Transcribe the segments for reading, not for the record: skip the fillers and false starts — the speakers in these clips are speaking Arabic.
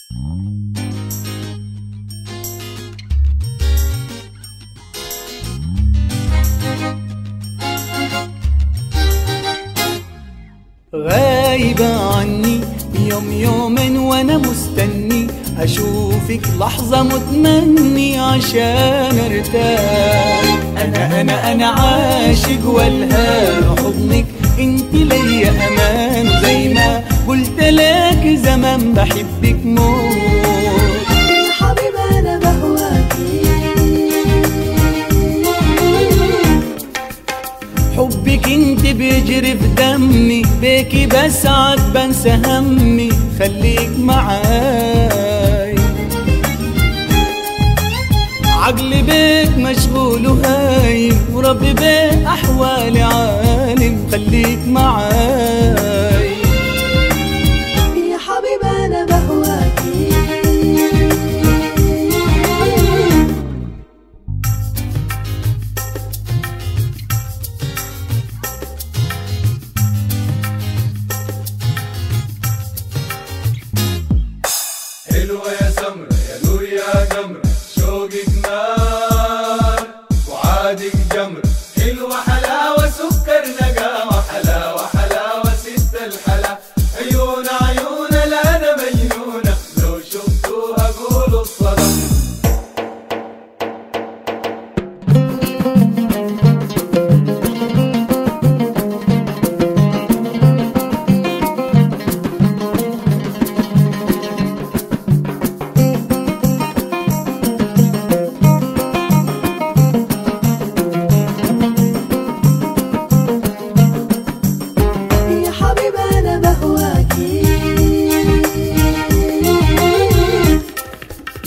غايبة عني يوم يومين وانا مستني اشوفك لحظة متمني عشان ارتاح. انا عاشق والهان حضنك انت ليا امان، زي ما قلت لك زمان بحبك موت. يا حبيبي انا بهواكي، حبك انت بيجري في دمي، بيكي بسعد بنسى همي، خليك معاي. عقلي بيك مشغول وهايم، وربي بيك احوالي عالم، خليك معاي. يا حبيبي انا بهواكي، حلوة يا سمرة يا نور يا جمرة، شوقك نار وعادك جمرة، حلوة حلاوة سكر نقاوة، حلاوة حلاوة ست الحلا، عيون لا أنا مجنونة، لو شفتوها قولوا الصلاة.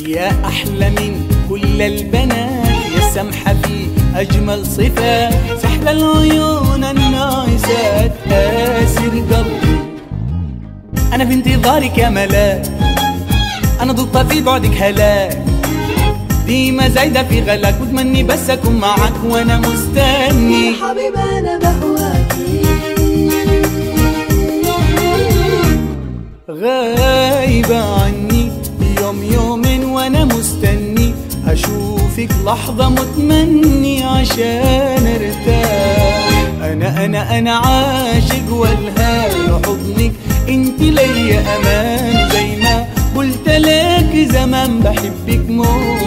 يا أحلى من كل البنات، يا سمحة في أجمل صفات، سحر العيون الناعسات آسر قلبي. أنا في انتظارك يا ملاك، أنا ضد في بعدك هلاك، ديما زايدة في غلاك، وتمني بس أكون معاك وأنا مستني. يا حبيبي أنا بهواكي، غايبة عني يوم يومين وانا مستني اشوفك لحظة متمني عشان ارتاح. انا عاشق والهان حضنك انت ليا امان، زي ما قلت لك زمان بحبك موت.